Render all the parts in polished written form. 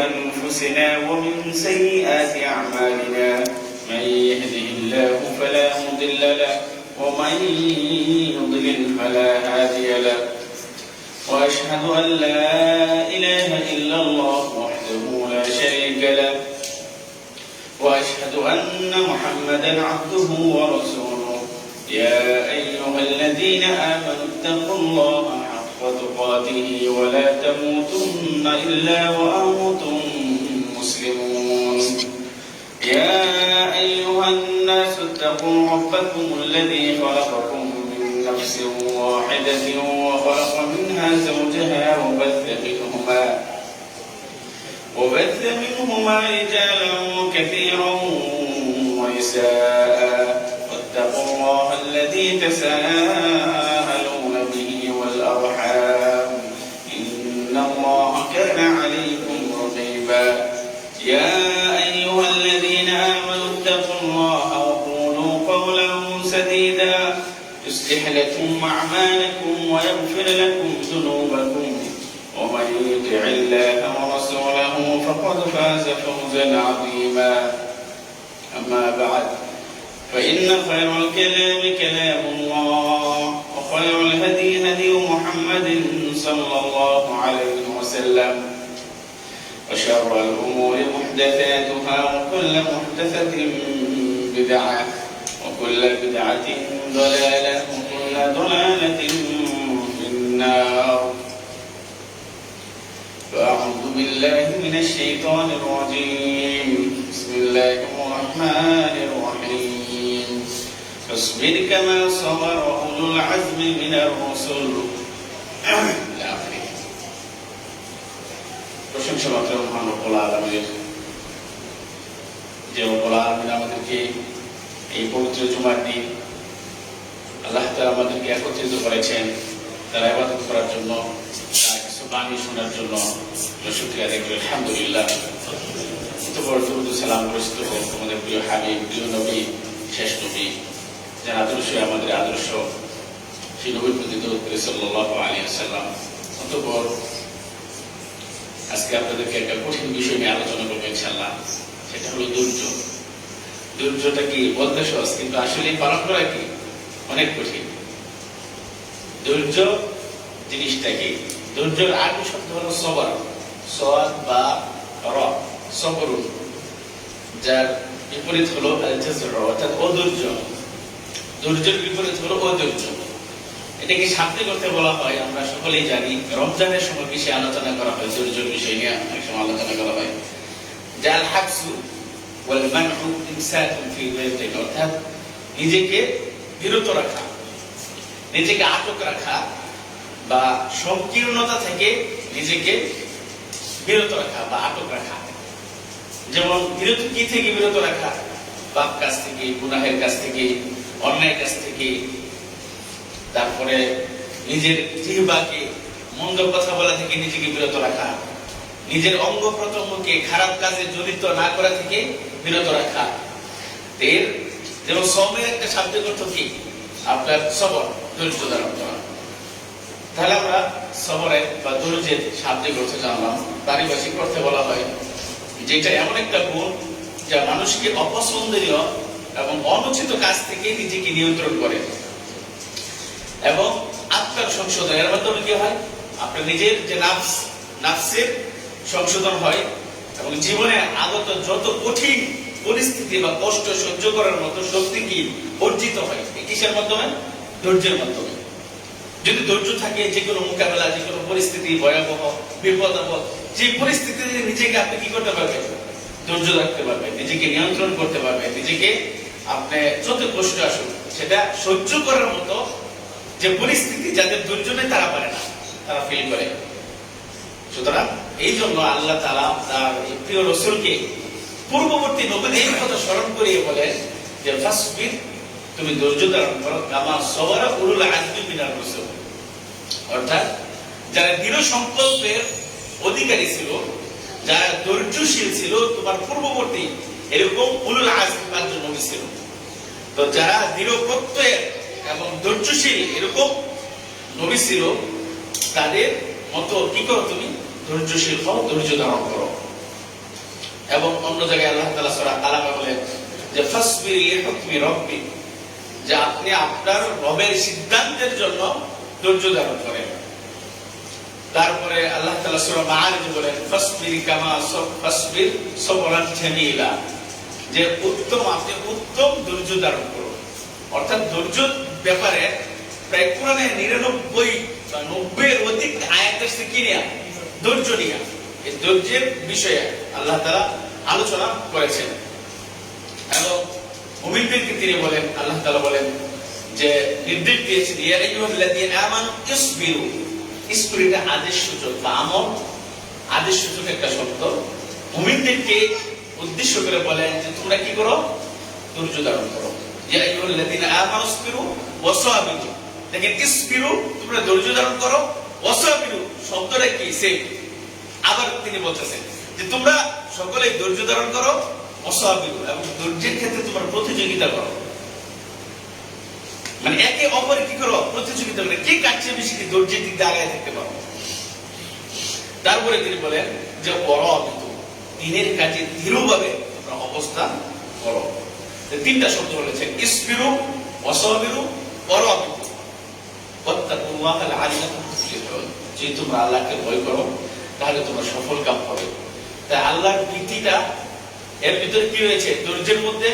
أنفسنا ومن سيئات أعمالنا من يهده الله فلا مضل له ومن يضلل فلا هادي له وأشهد أن لا إله إلا الله وحده لا شريك له وأشهد أن محمدا عبده ورسوله يا أيها الذين آمنوا اتقوا الله حق تقاته ولا تموتن إلا وأنتم مسلمون يا أيها الناس اتقوا ربكم الذي خلقكم من نفس واحدة وخلق منها زوجها وبث منهما رجالا كثيرا ونساء واتقوا الله الذي تساءلون به والأرحام إن الله كان عليكم رقيبا يا أيها الذين آمنوا اتقوا الله وقولوا قولا سديدا يصلح لكم أعمالكم ويغفر لكم ذنوبكم ومن يطع الله ورسوله فقد فاز فوزا عظيما أما بعد فإن خير الكلام كلام الله وخير الهدي هدي محمد صلى الله عليه وسلم وشر الأمور محدثاتها وكل محدثة بدعة وكل بدعة ضلالة وكل ضلالة في النار فأعوذ بالله من الشيطان الرجيم بسم الله الرحمن الرحيم فاصبر كما صبر أولو العزم من الرسل প্রশংসা মাত্র মহান রব্বুল আলামিনের যে রব্বুল আলামিন আমাদেরকে এই পবিত্র জুমার দিন আল্লাহ তাআলা আমাদেরকে একত্রিত করেছেন তার ইবাদত করার জন্য তার কিছু বাণী শোনার জন্য শুকরিয়া আদায় করি আলহামদুলিল্লাহ। সালাম গ্রস্ত হোক আমাদের প্রিয় হাবিব প্রিয় নবী শেষ নবী যার আদর্শ আমাদের আদর্শ সেই নবীর প্রতি দরুদ পড়ি সাল্লাল্লাহু আলাইহি ওয়াসাল্লাম। অতঃপর আজকে আপনাদেরকে একটা কঠিন বিষয় নিয়ে আলোচনা করবো ইনশাআল্লাহ, সেটা হলো ধৈর্য। ধৈর্যটা কি বলতে সহজ, কিন্তু আসলে পালন করা কি অনেক কঠিন। ধৈর্য জিনিসটা কি? ধৈর্যের আরবি শব্দ হলো সবর, সওয়াদ বা র, সবরুন, যার বিপরীত হলো আল-জাজর অর্থাৎ অধৈর্য। ধৈর্যের বিপরীত হলো অধৈর্য। এটাকে শাব্দিক অর্থে বলা হয়, আমরা সকলেই জানি। রমজানের সময় বেশি আলোচনা করা হয় ধৈর্যের বিষয় নিয়ে, অনেক সময় আলোচনা করা হয়। জাল হাবসু ওয়াল মানউ ইমসাকুন ফি বাইতিন, অর্থাৎ নিজেকে বিরত রাখা, নিজেকে আটক রাখা বা সংকীর্ণতা থেকে নিজেকে বিরত রাখা বা আটক রাখা। যেমন বিরত কি থেকে বিরত রাখা? পাপ কাজ থেকে, গুনাহের কাজ থেকে, অন্যায় কাজ থেকে। তারপরে নিজের জিহ্বাকে মন্দ কথা বলা থেকে নিজেকে বিরত রাখা, নিজের অঙ্গ প্রত্যঙ্গকে খারাপ কাজে জড়িত না করা থেকে বিরত রাখা। এর যেমন সমের একটা শাব্দিক অর্থ কি? আপনার সবর, ধৈর্য ধারণ করা। তাহলে আমরা সবরের বা ধৈর্যের শাব্দিক অর্থ জানলাম। পারিভাষিক অর্থে বলা হয় যেটা এমন একটা গুণ যা মানুষকে অপছন্দনীয় এবং অনুচিত কাজ থেকে নিজেকে নিয়ন্ত্রণ করে এবং আত্মার সংশোধন। এর মাধ্যমে কি হয়? আপনার নিজের যে নাফসের সংশোধন হয় এবং জীবনে আগত যত কঠিন পরিস্থিতি বা কষ্ট সহ্য করার মতো শক্তি কি অর্জিত হয়। কিসের মাধ্যমে? ধৈর্যের মাধ্যমে। যদি ধৈর্য থাকে, যে কোনো মোকাবেলা, যে কোনো পরিস্থিতি, ভয়াবহ বিপদ আপদ, যে পরিস্থিতিতে নিজেকে আপনি কি করতে পারবেন? ধৈর্য রাখতে পারবেন, নিজেকে নিয়ন্ত্রণ করতে পারবেন, নিজেকে আপনি যত কষ্ট আসুন সেটা সহ্য করার মতো যে পরিস্থিতি যাদের ধৈর্য নেই তারা পারে না, তারা ফিল করে। সুতরাং এই জন্য আল্লাহ তাআলা তার প্রিয় রাসূলকে পূর্ববর্তী নবীদের এই কথা স্মরণ করিয়ে বলেন যে ফাসবির, তুমি ধৈর্য ধারণ করো, কামা সাবারা উলুল আযমি মিনার রাসূল। অর্থাৎ যারা দৃঢ় সংকল্পের অধিকারী ছিল, যারা ধৈর্যশীল ছিল, তোমার পূর্ববর্তী এরকম উলুল আযমি পাঁচজন নবী ছিল। তো যারা দৃঢ় প্রত্যয়ের এবং ধৈর্যশীল এরকম নবী ছিল, তাদের মতো কি করো? তুমি ধৈর্যশীল হও, ধৈর্য ধারণ করো। এবং অন্য জায়গায় আল্লাহ তাআলা সূরা আলামে বলেন যে ফাসবির লিহুকমি রাব্বি, যে আপনি আপনার রবের সিদ্ধান্তের জন্য ধৈর্য ধারণ করেন। তারপরে আল্লাহ তাআলা সূরা মাআরিজ বলেন ফাসবির কামা ফাসবির সবরান জামিলা, যে আপনি উত্তম ধৈর্য ধারণ করুন। অর্থাৎ ধৈর্য ব্যাপারে প্রায় কোরআনের 99 বা 90 এর অধিক আয়াত আছে কি নিয়ে? ধৈর্য নিয়ে। এই ধৈর্যের বিষয়ে আল্লাহ তাআলা আলোচনা করেছেন এবং মুমিনদেরকে তিনি বলেন, আল্লাহ তাআলা বলেন যে নির্দেশ দিয়েছেন ইয়া আইয়ুহাল্লাযীনা আমানু ইসবিরু। ইসবিরুটা আদেশ সূচক বা আমর, আদেশ সূচক একটা শব্দ। মুমিনদেরকে উদ্দেশ্য করে বলেন যে তোমরা কি করো? ধৈর্য ধারণ করো। ইয়া আইয়ুহাল্লাযীনা আমানু ইসবিরু ওয়া সাবিরু। দেখেন ইসবিরু তোমরা ধৈর্য ধারণ করো, ওয়া সাবিরু শব্দটা কি? সেম। আবার তিনি বলতেছেন যে তোমরা সকলে ধৈর্য ধারণ করো, অসাবিরু, এবং ধৈর্যের ক্ষেত্রে তোমরা প্রতিযোগিতা করো। মানে একে অপরে কি করো? প্রতিযোগিতা করে, কে কার চেয়ে বেশি ধৈর্যের দিক দিয়ে আগায় থাকতে পারো। তারপরে তিনি বলেন যে অরাবিতু, দিনের কাজে দৃঢ়ভাবে তোমরা অবস্থান করো। তিনটা শব্দ বলেছেন ইসবিরু, অসাবিরু, অরাবিতু। ওয়াত্তাকুল্লাহ লাআল্লাকুম তুফলিহুন, যে তোমরা আল্লাহকে ভয় করো তাহলে তোমরা সফল কাম হবে। তাই আল্লাহর ভীতিটা এর ভিতরে কি হয়েছে? ধৈর্যের মধ্যে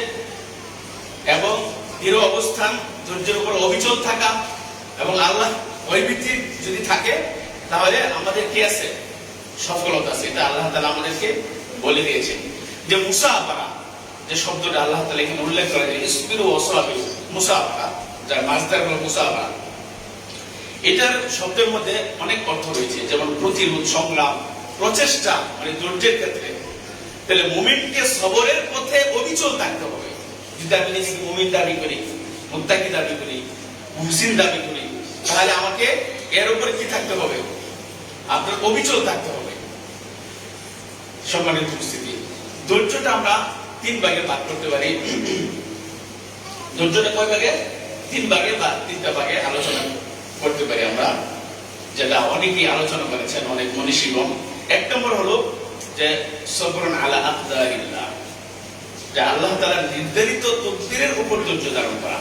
এবং দৃঢ় অবস্থান, ধৈর্যের উপর অবিচল থাকা এবং আল্লাহ ভয়ভীতি যদি থাকে তাহলে আমাদের কি আছে? সফলতা আছে। এটা আল্লাহ তাআলা আমাদেরকে বলে দিয়েছেন। যে মুসাফারা, যে শব্দটা আল্লাহ তাআলা এখানে উল্লেখ করেন ইসবিরু ওয়া সাবিরু, মুসাফারা, যার মাসদার হলো মুসাফারা, এটার শব্দের মধ্যে অনেক অর্থ রয়েছে, যেমন প্রতিরোধ, সংগ্রাম, প্রচেষ্টা, মানে ধৈর্যের ক্ষেত্রে। তাহলে মুমিনকে সবরের পথে অবিচল থাকতে হবে। যদি আমি নিজেকে মুমিন দাবি করি, মুত্তাকি দাবি করি, মুহসিন দাবি করি, তাহলে আমাকে এর উপরে কি থাকতে হবে? আপনার অবিচল থাকতে হবে। সম্মানিত উপস্থিতি, ধৈর্যটা আমরা 3 ভাগে ভাগ করতে পারি। ধৈর্যটা কয় ভাগে? 3 ভাগে বা 3টা ভাগে আলোচনা করতে পারি আমরা, যেটা অনেকেই আলোচনা করেছেন, অনেক মনীষীগণ। 1 নম্বর হলো যে সবরুন আলা আকদারিল্লাহ, যে আল্লাহ তাআলার নির্ধারিত তকদিরের উপর ধৈর্য ধারণ করা।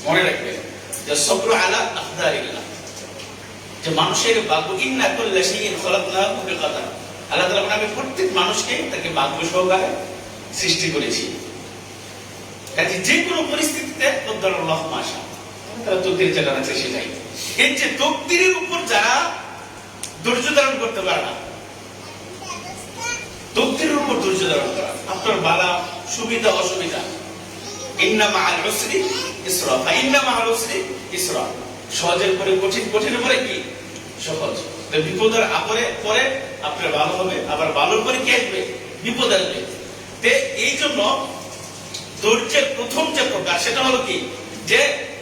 মনে রাখবেন যে সবরু আলা আকদারিল্লাহ, যে মানুষের ভাগ্য, ইন্না কুল্লা শাইইন খালাকনাহু বিকদর। আল্লাহ তাআলা বলেন আমি প্রত্যেক মানুষকে তাকে ভাগ্য সহকারে সৃষ্টি করেছি। কাজে যে কোনো পরিস্থিতিতে কদ্দারাল্লাহু মা শা, তারা তকদির যেটা আছে সেটাই। এই যে তকদিরের উপর যারা ধৈর্য ধারণ করতে পারে না, তকদিরের উপর ধৈর্য ধারণ করা, আপনার বালা, সুবিধা, অসুবিধা, ইন্না মাআল উসরি ইসরা, ইন্না মাআল উসরি ইসরা, সহজের পরে কঠিন, কঠিনের পরে কি? সহজ। বিপদের পরে আপনার ভালো হবে, আবার ভালোর পরে কি আসবে? বিপদ আসবে। এই জন্য ধৈর্যের প্রথম যে প্রকাশ সেটা হলো কি? যে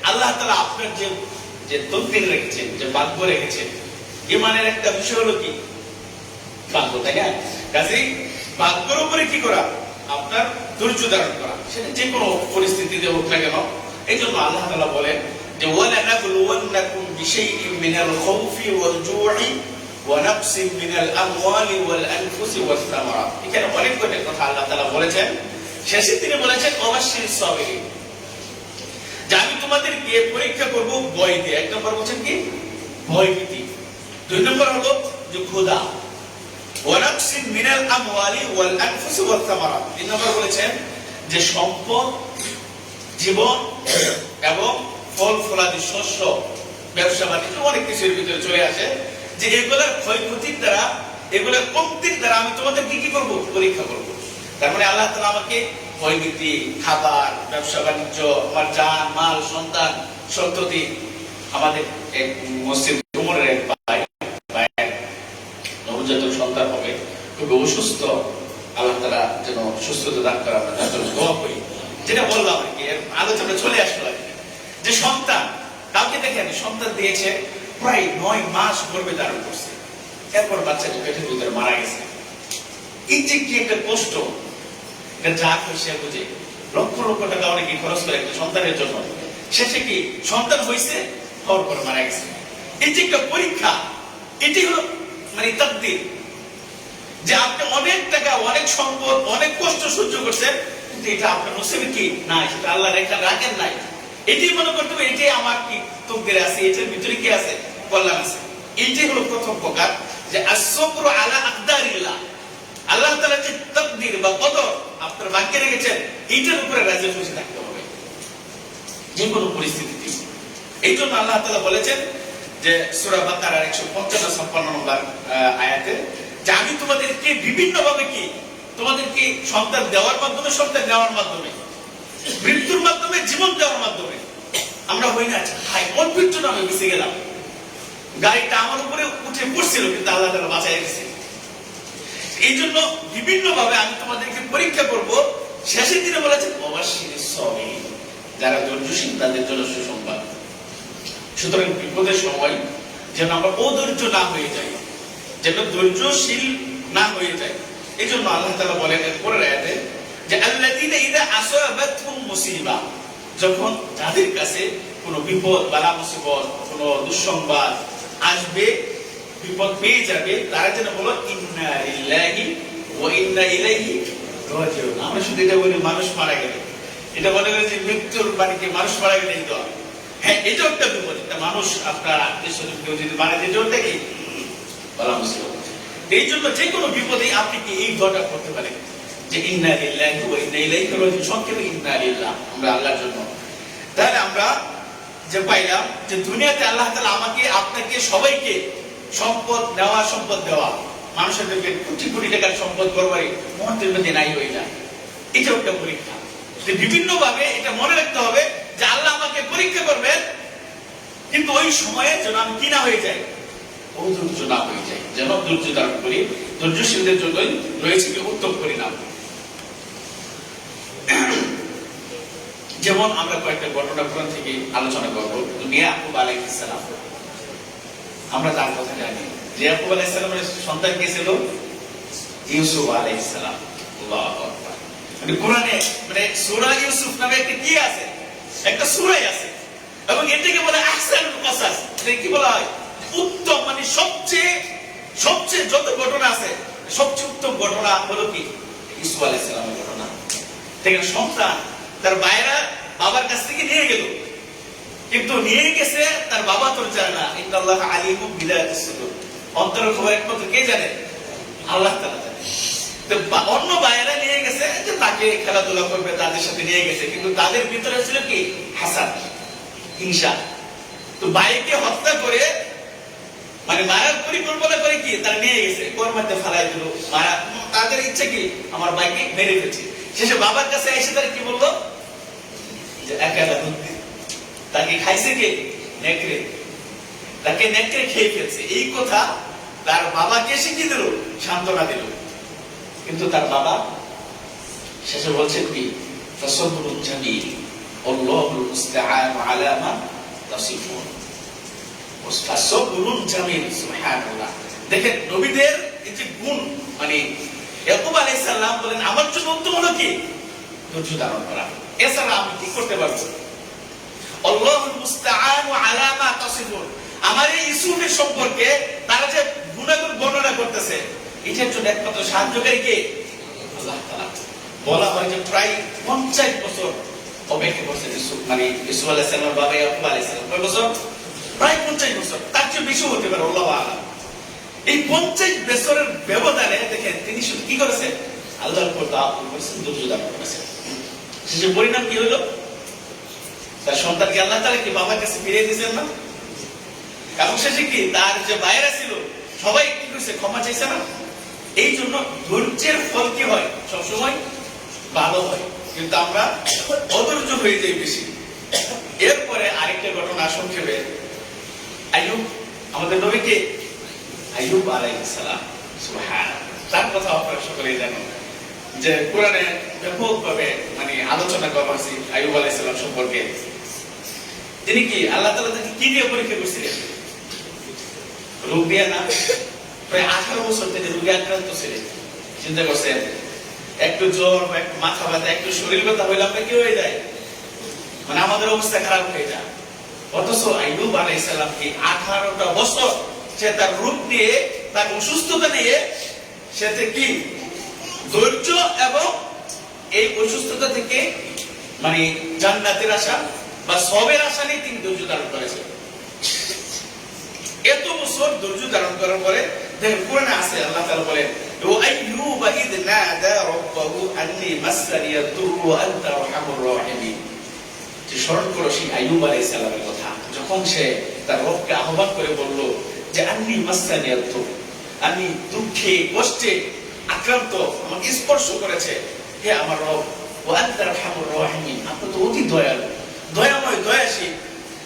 আল্লাহ তাআলা আপনার যে তকদির রেখেছেন, যে ভাগ্য রেখেছেন, ঈমানের একটা বিষয় হলো কি? ভাগ্য, তাই না? কাজেই ভাগ্যের উপরে কি করা? আপনার ধৈর্য ধারণ করা, সেটা যে কোনো পরিস্থিতিতে হোক না কেন। এই জন্য আল্লাহ তাআলা বলেন যে ওয়ালানাবলুওয়ান্নাকুম বিশাইইন মিনাল খাউফি ওয়াল জু'i ওয়া নাকসিম মিনাল আমওয়ালি ওয়াল আনফুসি ওয়াস সামারাত। এখানে অনেক কথা আল্লাহ তাআলা বলেছেন। শেষে তিনি বলেছেন ওয়াবাশশিরিস সাবিরিন, যে আমি তোমাদেরকে পরীক্ষা করব ভয় দিয়ে। 1 নম্বর বলেছেন কি? ভয়ভীতি। 2 নম্বর হলো যে ক্ষুধা, ওয়া নাকসিম মিনাল আমওয়ালি ওয়াল আনফুসি ওয়াস সামারাত। 3 নম্বর বলেছেন যে সম্পদ, জীবন এবং ফল ফলাদি, শস্য, ব্যবসা বাণিজ্য, অনেক কিছুর ভিতরে চলে আসে, যে এগুলোর ক্ষয়ক্ষতির দ্বারা, এগুলোর কমতির দ্বারা আমি তোমাদেরকে কি করব? পরীক্ষা করব। তার মানে আল্লাহ তাআলা আমাকে ভয়ভীতি, খাবার, ব্যবসা বাণিজ্য, আমার জান মাল, সন্তান, সন্ততি। আমাদের এক মসজিদ উমরের এক ভাই নবজাতক সন্তান হবে, খুব অসুস্থ, আল্লাহ তাআলা যেন সুস্থতা দান করে, আমরা তার জন্য দোয়া করি। যেটা বললাম আর কি, আলোচনা চলে আসলো আর কি, যে সন্তান কাউকে দেখেন সন্তান দিয়েছে, প্রায় 9 মাস গর্ভে ধারণ করছে, এরপর বাচ্চাটি পেটের ভিতরে মারা গেছে। এই যে কি একটা কষ্ট, এটা যা সে বুঝে। লক্ষ লক্ষ টাকা অনেকে খরচ করে একটা সন্তানের জন্য, শেষে কি সন্তান হয়েছে, হওয়ার পর মারা গেছে। এই যে একটা পরীক্ষা, এটি হলো মানে তাকদীর। যে আপনি অনেক টাকা, অনেক সম্পদ, অনেক কষ্ট সহ্য করছেন, কিন্তু এটা আপনার নসিবে কি না, সেটা আল্লাহ রেখা রাখেন নাই। এটাই মনে করতে হবে এটাই আমার কি তকদিরে আছে, এটার ভিতরে কি আছে, কল্যাণ আছে। এইটাই হলো প্রথম প্রকার, যে আস-সাবরু আলা আকদারিল্লাহ, আল্লাহ তাআলা যে তাকদীর বা কদর আপনার ভাগ্যে রেখেছেন, এইটার উপরে রাজি খুশি থাকতে হবে যে কোনো পরিস্থিতিতে। এই জন্য আল্লাহ তাআলা বলেছেন যে সূরা বাকারার 155-56 নম্বর আয়াতে, যে আমি তোমাদেরকে বিভিন্ন ভাবে কি, তোমাদেরকে সন্তান দেওয়ার মাধ্যমে, সন্তান নেওয়ার মাধ্যমে, মৃত্যুর মাধ্যমে, জীবন দেওয়ার মাধ্যমে। আমরা হই না হাই অদ্ভুত আমি বেঁচে গেলাম, গাড়িটা আমার উপরে উঠে পড়ছিল কিন্তু আল্লাহ তাআলা বাঁচায় রেখেছে। এই জন্য বিভিন্ন ভাবে আমি তোমাদেরকে পরীক্ষা করব। শেষের দিনে বলেছেন ওয়াবাশশিরিস সাবিরিন, যারা ধৈর্যশীল তাদের জন্য সুসংবাদ। সুতরাং বিপদের সময় যেন আমরা অধৈর্য না হয়ে যাই, যেন ধৈর্যশীল না হয়ে যায়। এই জন্য আল্লাহ তাআলা বলেন এর পরের আয়াতে, যে আল্লাযীনা ইযা আসাবাতহুম মুসিবা, যখন তাদের কাছে কোনো বিপদ, বালা মুসিবত, কোনো দুঃসংবাদ আসবে, বিপদ পেয়ে যাবে, তারা যেন বলো ইন্না লিল্লাহি ওয়া ইন্না ইলাইহি রাজিউন। আমরা শুধু এটা বলি মানুষ মারা গেলে, এটা মনে করি যে মৃত্যুর বাড়িতে মানুষ মারা গেলে এই দোয়া। হ্যাঁ, এটাও একটা বিপদ, একটা মানুষ আপনার আত্মীয় স্বজন কেউ যদি মারা যায়, এটা কি বালা মুসিবত। এই জন্য যে কোনো বিপদে আপনি কি এই দোয়াটা করতে পারেন, যে ইন্না লিল্লাহি ওয়া ইন্না ইলাইহি রাজিউন, সংক্ষেপে ইন্না লিল্লাহ, আমরা আল্লাহর জন্য। তাহলে আমরা যে পাইলাম যে দুনিয়াতে আল্লাহ তাআলা আমাকে, আপনাকে, সবাইকে সম্পদ নেওয়া, সম্পদ দেওয়া, মানুষের দেখবেন কোটি কোটি টাকার সম্পদ করবারই মুহূর্তের মধ্যে নাই হয়ে যায়। এটা একটা পরীক্ষা। বিভিন্ন ভাবে এটা মনে রাখতে হবে যে আল্লাহ আমাকে পরীক্ষা করবেন, কিন্তু ওই সময়ে যেন আমি কি না হয়ে যাই, অধৈর্য না হয়ে যাই, যেন ধৈর্য ধারণ করি। ধৈর্যশীলদের জন্যই রয়েছে কি উত্তম পরিণাম। যেমন আমরা কয়েকটা ঘটনা কোরআন থেকে আলোচনা করব। ইয়াকুব আলাইহিস সালাম, আমরা তার কথা জানি। ইয়াকুব আলাইহিস সালামের সন্তান কে ছিল? ইউসুফ আলাইহিস সালাম। আল্লাহু আকবার। মানে কোরআনে মানে সূরা ইউসুফ নামে একটা কি আছে, একটা সূরাই আছে, এবং এটাকে বলে আহসানুল কসাস। এটা কি বলা হয়? উত্তম, মানে সবচেয়ে সবচেয়ে যত ঘটনা আছে সবচেয়ে উত্তম ঘটনা হলো কি ইউসুফ আলাইহিস সালামের ঘটনা। দেখেন, সন্তান তার বাইরা বাবার কাছ থেকে নিয়ে গেল, কিন্তু নিয়ে গেছে তার বাবা তো জানে না। ইন্নাল্লাহা আলিমুম বিযাতিস সুদূর, অন্তরের খবর একমাত্র কে জানে? আল্লাহ তাআলা জানে। তো অন্য বাইরা নিয়ে গেছে যে তাকে খেলাধুলা করবে, তাদের সাথে নিয়ে গেছে, কিন্তু তাদের ভিতরে ছিল কি হাসাদ, হিংসা। তো ভাইকে হত্যা করে, মানে মারার পরিকল্পনা করে কি তারা নিয়ে গেছে, কোর মধ্যে ফেলাই দিল। মারা তাদের ইচ্ছা কি আমার ভাইকে মেরে ফেলছে। শেষে বাবার কাছে এসে তারা কি বললো, যে একালা দুধ, তাকে খাইছে কে? নেকড়ে, তাকে নেকড়ে খেয়ে ফেলছে। এই কথা তার বাবাকে শিখিয়ে দিল, সান্ত্বনা দিল। কিন্তু তার বাবা শেষে বলছেন কি, ফাসবরুন জামিল আল্লাহুল মুস্তাআন আলা মা তাসিফুন। ফাসবরুন জামিল, সুবহানাল্লাহ। দেখেন নবীদের এই যে গুণ, মানে ইয়াকুব আলাইহিস সালাম বলেন আমার জন্য উত্তম হলো কি ধৈর্য ধারণ করা, এছাড়া আমি কি করতে পারবো? আল্লাহুল মুস্তাআন আলা মা তাসিফুন। আমার এই ইউসুফের সম্পর্কে তারা যে গুণাগুণ বর্ণনা করতেছে, এটার জন্য একমাত্র সাহায্যকারী কে? আল্লাহ তাআলা। বলা হয় যে প্রায় 50 বছর অপেক্ষা করছে ইউসুফ, মানে ইউসুফ আলাইহিস সালামের বাবা ইয়াকুব আলাইহিস সালাম। কয় বছর? প্রায় 50 বছর, তার চেয়ে বেশি হতে পারে, আল্লাহু আ'লাম। এই 50 বছরের ব্যবধানে দেখেন তিনি শুধু কি করেছেন? আল্লাহর উপর তাওয়াক্কুল করেছেন, ধৈর্য ধারণ করেছেন। শেষে পরিণাম কি হলো? তার সন্তানকে আল্লাহ তাআলা কি বাবার কাছে ফিরিয়ে দিয়েছেন না? এবং শেষে কি তার যে ভাইরা ছিল সবাই কি করেছে? ক্ষমা চাইছে না? এই জন্য ধৈর্যের ফল কি হয়? সবসময় ভালো হয়, কিন্তু আমরা অধৈর্য হয়ে যাই বেশি। এরপরে আরেকটা ঘটনা সংক্ষেপে, আইয়ুব, আমাদের নবীকে আইয়ুব আলাইহিস সালাম, সুবহানাল্লাহ, তার কথা আপনারা সকলেই জানেন যে কোরআনে ব্যাপকভাবে মানে আলোচনা করা হয়েছে আইয়ুব আলাইহিস সালাম সম্পর্কে। তিনি কি আল্লাহ তাআলা তাকে কি দিয়ে পরীক্ষা করছিলেন? রোগ দিয়ে না। প্রায় 18 বছর থেকে রোগে আক্রান্ত ছিলেন। চিন্তা করছেন, একটু জ্বর, একটু মাথা ব্যথা, একটু শরীর ব্যথা হইলে আমরা কি হয়ে যায়, মানে আমাদের অবস্থা খারাপ হয়ে যায়। অথচ আইয়ুব আলাইহিস সালাম কি 18টা বছর সে তার রোগ নিয়ে, তার অসুস্থতা নিয়ে সাথে কি ধৈর্য এবং এই অসুস্থতা থেকে মানে জান্নাতের আশা বা সবের আশা নিয়ে তিনি ধৈর্য ধারণ করেছেন। এত বছর ধৈর্য ধারণ করার পরে দেখেন কোরআনে আছে আল্লাহ তাআলা বলেন ও আইয়ুব ইদ নাদা রাব্বাহু আন্নী মাসসানিয়া দুররু ওয়া আনতা আরহামুর রাহিমিন। যে স্মরণ করো সেই আইয়ুব আলাইহিস সালামের কথা, যখন সে তার রবকে আহ্বান করে বলল যে আন্নী মাসসানিয়া দুর, আমি দুঃখে কষ্টে আক্রান্ত, আমাকে স্পর্শ করেছে, হে আমার রব, ওয়া আনতা আরহামুর রাহিমিন, আপনি তো অতি দয়ালু, দয়াময়, দয়াশীল।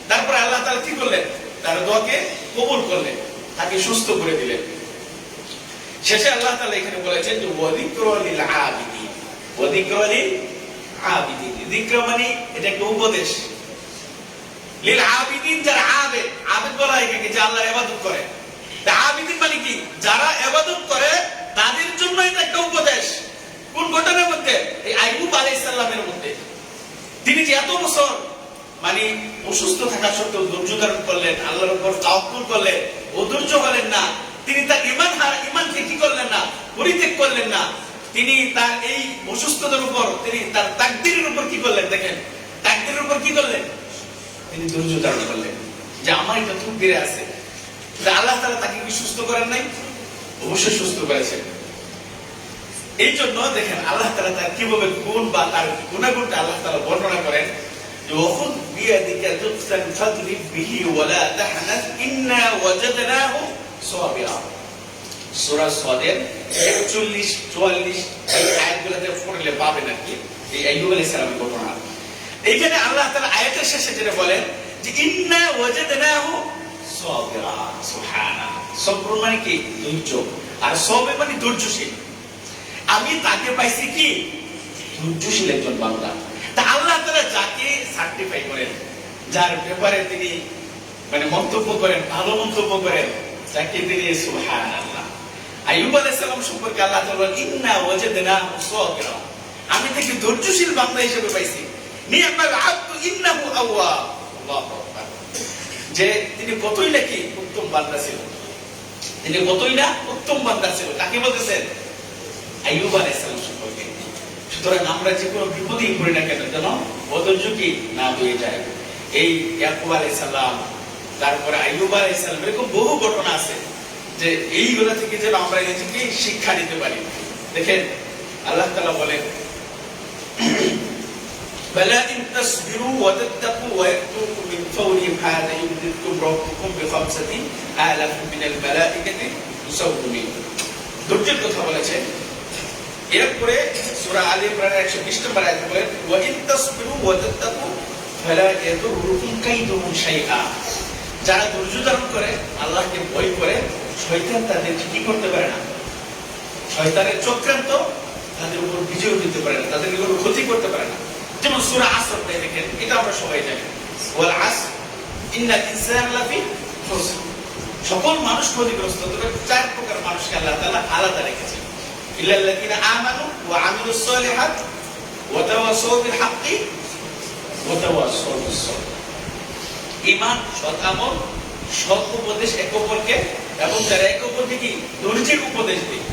তারপরে আল্লাহ তাআলা কি করলেন? তার দোয়াকে কবুল করলেন, তাকে সুস্থ করে দিলেন। শেষে আল্লাহ তাআলা এখানে বলেছেন যে ওয়াযিকরা লিল আবিদিন, ওয়াযিকরা লিল আবিদিন, যিকরা মানে এটা একটা উপদেশ। লিল আবিদিন, যারা আবেদ, আবেদ বলা হয় একে যে আল্লাহর ইবাদত করে। তা আবিদিন মানে কি? যারা ইবাদত করে তাদের জন্য এটা একটা উপদেশ। কোন ঘটনার মধ্যে? এই আইয়ুব আলাইহিস সালামের মধ্যে। তিনি যে এত বছর মানে অসুস্থ থাকা সত্ত্বেও ধৈর্য ধারণ করলেন, আল্লাহর উপর তাওয়াক্কুল করলেন, অধৈর্য হলেন না, তিনি তার ঈমানকে কি করলেন না, পরিত্যাগ করলেন না। তিনি তার এই অসুস্থতার উপর, তিনি তার তাকদীরের উপর কি করলেন? দেখেন, তাকদীরের উপর কি করলেন? তিনি ধৈর্য ধারণ করলেন যে আমার এটা তাকদীরে আছে। আল্লাহ তাআলা তাকে কি সুস্থ করেন নাই? অবশ্যই সুস্থ করেছেন। এই জন্য দেখেন আল্লাহ তাআলা তার কিভাবে গুণ বা তার গুণাগুণটা আল্লাহ তাআলা বর্ণনা করেন। وخذ بيدك ضغثا فاضرب به ولا تحنث إنا وجدناه صابرا। সূরা সাদের 41 44 এই আয়াতগুলোতে পড়লে পাবেন আর কি এই আইয়ুব আলাইহিস সালামের ঘটনা। এইখানে আল্লাহ তাআলা আয়াতের শেষে যেটা বলেন যে ইন্না ওয়াজাদনাহু সাবিরা। সুবহানাল্লাহ। সবর মানে কি? ধৈর্য। আর সবে মানে ধৈর্যশীল। আমি তাকে পাইছি কি? ধৈর্যশীল একজন বান্দা। তা আল্লাহ তাআলা যাকে সার্টিফাই করেন, যার ব্যাপারে তিনি মানে মন্তব্য করেন, ভালো মন্তব্য করেন, যাকে তিনি সুবহানাল্লাহ। আইয়ুব আলাইহিস সালাম সম্পর্কে আল্লাহ তাআলা বলেন ইন্না ওয়াজাদনাহু সাবিরা, আমি তাকে ধৈর্যশীল বান্দা হিসেবে পাইছি। নি'মাল আবদু ইন্নাহু আওয়াব। আল্লাহু আকবার। যে তিনি কতই নাকি উত্তম বান্দা ছিল, তিনি কতই না উত্তম বান্দা ছিল। কাকে বলতেছেন? আইয়ুব আলাইহিস সালাম সম্পর্কে। সুতরাং আমরা যে কোনো বিপদেই পড়ি না কেন যেন অধৈর্য কি না হয়ে যায়। এই ইয়াকুব আলাইহিস সালাম, তারপরে আইয়ুব আলাইহিস সালাম, এরকম বহু ঘটনা আছে যে এইগুলা থেকে যেন আমরা নিজেকে শিক্ষা নিতে পারি। দেখেন আল্লাহ তাআলা বলেন বালা ইন তাসবিরু ওয়া তাত্তাকু ওয়া ইয়াতুকুম মিন ফাওরিহিম হাযা ইউমদিদকুম রাব্বুকুম বিখামসাতি আলাফিন মিনাল মালাইকাতি মুসাওwimin। ধৈর্যের কথা বলেছেন। এরপরে সূরা আলে ইমরান 120 নম্বর আয়াতে বলেন ওয়া ইন তাসবিরু ওয়া তাত্তাকু ফালা ইয়াদুররুকুম কাইদুহুম শাইআ। যারা ধৈর্য ধারণ করে, আল্লাহকে ভয় করে, শয়তান তাদেরকে কি করতে পারে না, শয়তানের চক্রান্ত তাদের উপর বিজয় দিতে পারে না, তাদের কোনো ক্ষতি করতে পারে না। যেমন সূরা আসর দেখেন, এটা আমরা সবাই জানি ওয়াল আসর ইন্নাল ইনসানা লাফি খুসর। সকল মানুষ ক্ষতিগ্রস্ত। তবে চার প্রকার মানুষকে আল্লাহ তাআলা আলাদা রেখেছেন। ইল্লাল্লাযীনা আমানু ওয়া আমিলুস সালিহাত ওয়া তাওয়াসাউ বিল হাক্কি ওয়া তাওয়াসাউ বিস সবর। ঈমান, সৎ আমল, সৎ উপদেশ একে অপরকে, এবং তারা একে অপরকে কি ধৈর্যের উপদেশ দেয়।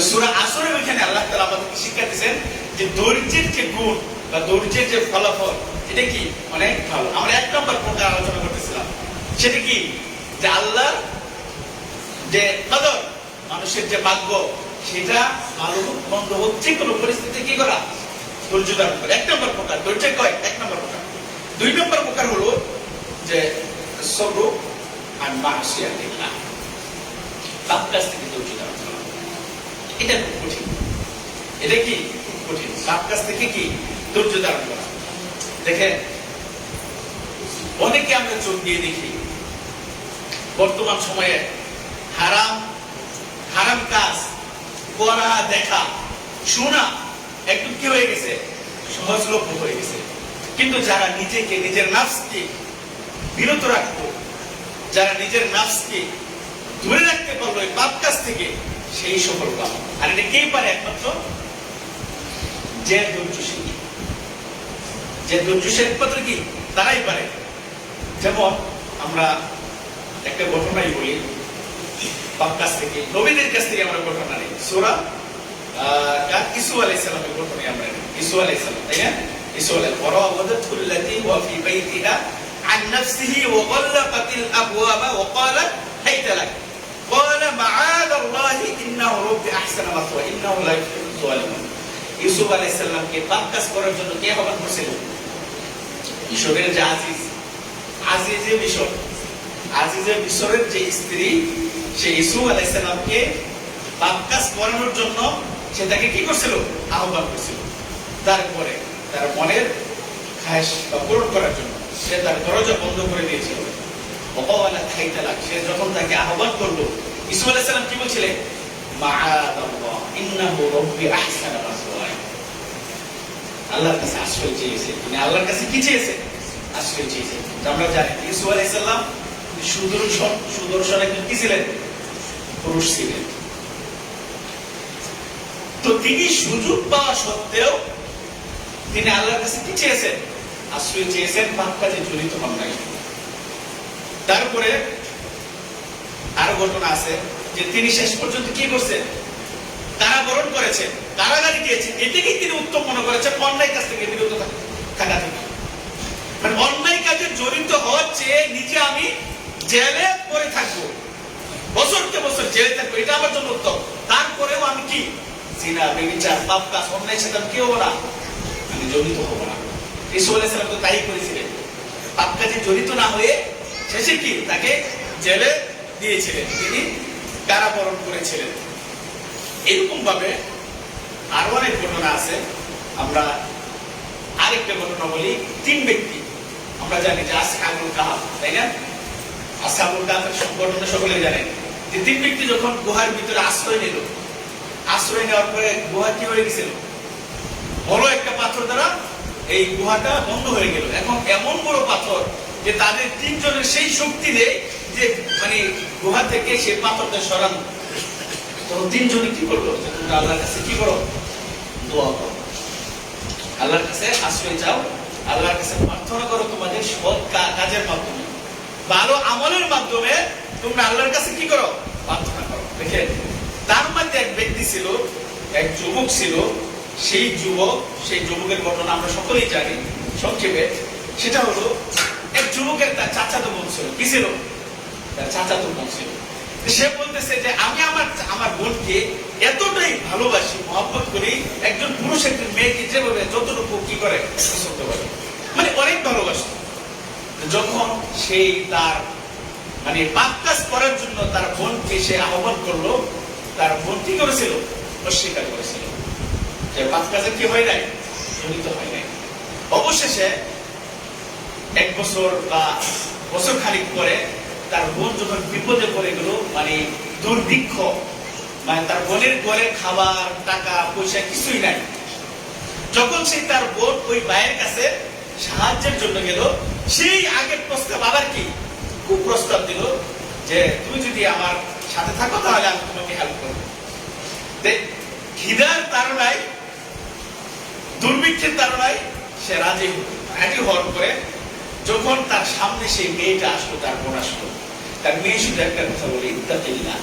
সূরা আসরের ওইখানে আল্লাহ তাআলা আমাদেরকে শিক্ষা দিয়েছেন যে ধৈর্যের যে গুণ বা ধৈর্যের যে ফলাফল এটা কি অনেক ভালো। আমরা এক নম্বর প্রকার আলোচনা করতেছিলাম, সেটা কি যে আল্লাহর যে কদর, মানুষের যে ভাগ্য, সেটা ভালো হোক মন্দ হোক যে কোনো পরিস্থিতি কি করা, ধৈর্য ধারণ করে। এক নম্বর প্রকার ধৈর্যের কয় এক নম্বর প্রকার। দুই নম্বর প্রকার হলো যে সবর আর মাসিয়াতিল্লাহ, পাপ কাজ থেকে ধৈর্য ধারণ করা। এটা খুব কঠিন। এটা কি খুব কঠিন, পাপ কাজ থেকে কি ধৈর্য ধারণ করা। দেখেন অনেকে আমরা চোখ দিয়ে দেখি বর্তমান সময়ে হারাম হারাম কাজ করা, দেখা, শোনা একটু কি হয়ে গেছে, সহজলভ্য হয়ে গেছে। কিন্তু যারা নিজেকে, নিজের নাফসকে বিরত রাখতো, যারা নিজের নাফসকে ধরে রাখতে পারলো এই পাপ কাজ থেকে, সেই সফল কাম। আর এটা কে পারে? একমাত্র যে ধৈর্যশীল। যে ধৈর্যশীল একমাত্র কি তারাই পারে। যেমন আমরা একটা ঘটনাই বলি, পাপ কাজ থেকে, নবীদের কাছ থেকে আমরা ঘটনা নেই। সূরা ইসু আলাইহিস সালামের ঘটনা আমরা নেই। ইসু আলাইহিস সালাম, তাই না? ইসু আলাইহিস ওয়ারাওয়াদাতুল লাতী ওয়া ফি বাইতিহা আন নাফসিহি ওয়া গাল্লাকাতিল আবওয়াবা ওয়া ক্বালাত হাইতা লাক ক্বালা মাআযাল্লাহি ইন্নাহু রাব্বি আহসানা মাসওয়া ইন্নাহু লা ইউফলিহুজ যালিমুন। ইউসুফ আলাইহিস সালামকে পাপ কাজ করার জন্য কে আহ্বান করেছিল? মিশরের যে আজিজে মিশর, আজিজে মিশরের যে স্ত্রী, সে ইউসুফ আলাইহিস সালামকে পাপ কাজ করানোর জন্য সে তাকে কি করছিল? আহ্বান করছিল। তারপরে তার মনের খায়েশ পূরণ করার জন্য সে তার দরজা বন্ধ করে দিয়েছিল। ওয়াকালা খাইতালাক, সে যখন তাকে আহ্বান করলো, ইউসুফ আলাইহিস সালাম কি বলছিলেন? মাআদাল্লাহ ইন্নাহু রাব্বি আহসানা মাসওয়ায়া। আল্লাহর কাছে আশ্রয় চেয়েছে। মানে আল্লাহর কাছে কি চেয়েছে? আশ্রয় চেয়েছে। আমরা জানি ইউসুফ আলাইহিস সালাম সুদর্শন একজন কি ছিলেন? পুরুষ ছিলেন। তো তিনি সুযোগ পাওয়া সত্ত্বেও তিনি আল্লাহর কাছে কি চেয়েছেন? আশ্রয় চেয়েছেন, পাপ কাজে জড়িত হন নাই। তারপরে আরো ঘটনা আছে যে তিনি শেষ পর্যন্ত কি করছেন? কারাবরণ করেছেন, কারাগারে গিয়েছেন। এটাকেই তিনি উত্তম মনে করেছেন অন্যায় কাজ থেকে বিরত থাকা থেকে। মানে অন্যায় কাজে জড়িত হওয়ার চেয়ে নিজে আমি জেলে পড়ে থাকবো, বছরকে বছর জেলে থাকবো, এটা আমার জন্য উত্তম। তারপরেও আমি কি জিনা, ব্যভিচার, পাপ কাজ, অন্যায় সাথে আমি কি হবো না? আমি জড়িত হবো না। ইসু আলাইহিস সালাম তো তাই করেছিলেন। পাপ কাজে জড়িত না হয়ে শেষে কি তাকে জেলে দিয়েছিলেন, তিনি কারাবরণ করেছিলেন। এরকম ভাবে আরো অনেক ঘটনা আছে। আমরা আরেকটা ঘটনা বলি। 3 ব্যক্তি, আমরা জানি যে আসহাবুল কাহফ, তাই না? আসহাবুল কাহফের ঘটনা সকলে জানেন যে 3 ব্যক্তি যখন গুহার ভিতরে আশ্রয় নিল, আশ্রয় নেওয়ার পরে গুহা কি হয়ে গেছিল? বড় একটা পাথর দ্বারা এই গুহাটা বন্ধ হয়ে গেল। এখন এমন বড় পাথর যে তাদের 3 জনের সেই শক্তি নেই যে মানে গুহা থেকে সেই পাথরটা সরানো। তো 3 জনে কি করলো? তোমরা আল্লাহর কাছে কি করো? দোয়া করো, আল্লাহর কাছে আশ্রয় চাও, আল্লাহর কাছে প্রার্থনা করো তোমাদের সৎ কাজের মাধ্যমে, ভালো আমলের মাধ্যমে তোমরা আল্লাহর কাছে কি করো? প্রার্থনা করো। দেখেন, তার মধ্যে এক ব্যক্তি ছিল, এক যুবক ছিল। সেই যুবকের ঘটনা আমরা সকলেই জানি সংক্ষেপে। সেটা হলো এক যুবকের তার চাচাতো বোন ছিল। কি ছিল? তার চাচাতো বোন ছিল। সে বলতেছে যে আমি আমার বোনকে এতটাই ভালোবাসি, মহব্বত করি, একজন পুরুষ একজন মেয়েকে যেভাবে যতটুকু কি করে পছন্দ করে, মানে অনেক ভালোবাসে। যখন সেই তার মানে পাপ কাজ করার জন্য তার বোনকে সে আহ্বান করলো, তার বোন কি করেছিল? অস্বীকার করেছিল, যে পাপ কাজে কি হয় নাই? জড়িত হয় নাই। অবশেষে 1 বছর বা বছর খানিক পরে তার বোন যখন বিপদে পড়ে গেল, মানে দুর্ভিক্ষ, মানে তার বোনের ঘরে খাবার, টাকা পয়সা কিছুই নাই। যখন সে তার বোন ওই ভাইয়ের কাছে সাহায্যের জন্য গেল, সেই আগের প্রস্তাব আবার কি কুপ্রস্তাব দিল যে তুমি যদি আমার সাথে থাকো তাহলে আমি তোমাকে হেল্প করবো। খিদার তাড়নায়, দুর্ভিক্ষের তাড়নায় সে রাজি হওয়ার পরে যখন তার সামনে সেই মেয়েটা আসলো, তার বোন আসলো, তার মেয়ে শুধু একটা কথা বলে, ইত্তাকিল্লাহ,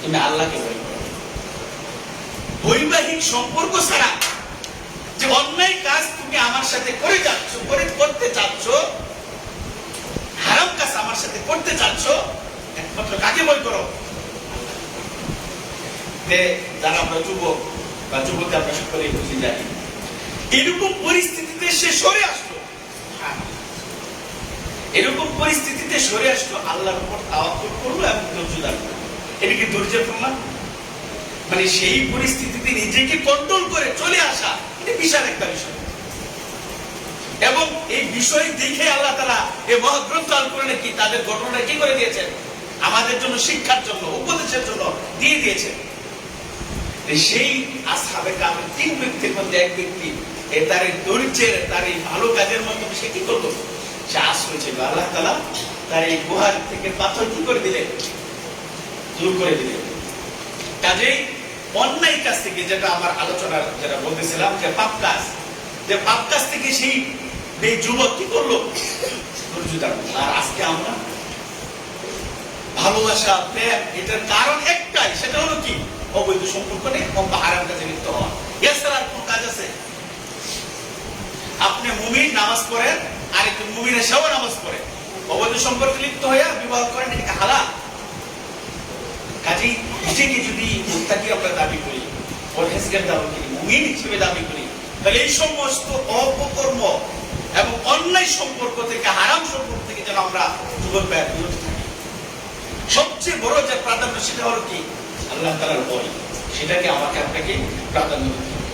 তুমি আল্লাহকে ভয় করো। বৈবাহিক সম্পর্ক ছাড়া যে অন্যায় কাজ তুমি আমার সাথে করতে চাচ্ছ, হারাম কাজ আমার সাথে করতে চাচ্ছ, একমাত্র কাকে ভয় করো? যারা আমরা যুবক বা যুবতী আমরা সকলেই বুঝে জানি, এরকম পরিস্থিতিতে সে সরে আসলো। এরকম পরিস্থিতিতে সরে আসলো, আল্লাহর উপর তাওয়াক্কুল করলো এবং ধৈর্য ধারণ করলো। এটা কি ধৈর্যের প্রমাণ? মানে সেই পরিস্থিতিতে নিজেকে কন্ট্রোল করে চলে আসা, এটা বিশাল একটা বিষয়। এবং এই বিষয় দেখে আল্লাহ তাআলা এই মহাগ্রন্থ আল কোরআনে কি তাদের ঘটনাটা কি করে দিয়েছেন? আমাদের জন্য শিক্ষার জন্য, উপদেশের জন্য দিয়ে দিয়েছেন। সেই আসহাবে কাহফের 3 ব্যক্তির মধ্যে এক ব্যক্তি তার ধৈর্যের, তার এই ভালো কাজের মাধ্যমে সে কি করলো? সে আশ্রয় ছিল। আল্লাহ তাআলা তার এই গুহার থেকে পাথর কি করে দিলেন? দূর করে দিলেন। কাজেই অন্যায় কাজ থেকে, যেটা আমার আলোচনার যেটা বলতেছিলাম, যে পাপ কাজ, যে পাপ কাজ থেকে সেই যুবক কি করলো? ধৈর্য ধারণ। আর আজকে আমরা ভালোবাসা, প্রেম, এটার কারণ একটাই, সেটা হলো কি? অবৈধ সম্পর্ক নেই এবং হারাম কাজে লিপ্ত হওয়া। এছাড়া আর কোন কাজ আছে? আপনি মুমিন, নামাজ পড়েন, আরেকজন মুমিনের সেও নামাজ পড়ে, অবৈধ সম্পর্কে লিপ্ত হয়ে বিবাহ করেন, এটাকে হারাম। কাজেই নিজেকে যদি মুত্তাকি আমরা দাবি করি, পরহেজগার দাবি করি, মুমিন হিসেবে দাবি করি, তাহলে এই সমস্ত অপকর্ম এবং অন্যায় সম্পর্ক থেকে, হারাম সম্পর্ক থেকে যেন আমরা যুবক বিরত থাকি। সবচেয়ে বড় যে প্রাধান্য সেটা হলো কি? আল্লাহ তাআলার ভয়। সেটাকে আমাকে আপনাকে প্রাধান্য দিতে হবে।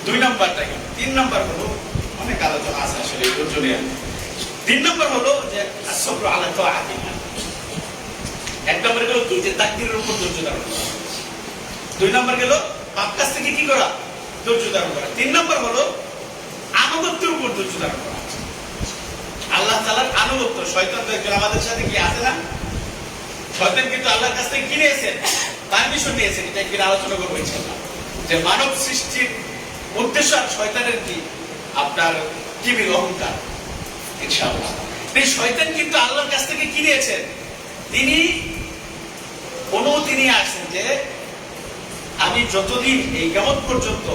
2 নাম্বারটা কি? 3 নাম্বার হলো, অনেক আলোচনা আছে আসলে এই জন্য। 3 নাম্বার হলো যে আসবরু আলা তাআতিল্লাহ। 1 নাম্বার গেল যে তাকদীরের উপর ধৈর্য ধারণ করা। 2 নাম্বার গেল পাপ কাজ থেকে কি করা? ধৈর্য ধারণ করা। 3 নাম্বার হলো আনুগত্যের উপর ধৈর্য ধারণ করা। আল্লাহ তাআলার আনুগত্য। শয়তান তো একজন আমাদের সাথে কি আছে না? শয়তান কিন্তু আল্লাহর কাছ থেকে কি নিয়েছেন? পারমিশন নিয়েছেন। এটা কি আলোচনা করবো ইনশাআল্লাহ, যে মানব সৃষ্টির উদ্দেশ্য আর শয়তানের কি? আপনার কিবির, অহংকার। ইনশাআল্লাহ এই শয়তান কিন্তু আল্লাহর কাছ থেকে কি নিয়েছেন? তিনি অনুমতি নিয়ে আসছেন যে আমি যতদিন এই কিয়ামত পর্যন্ত,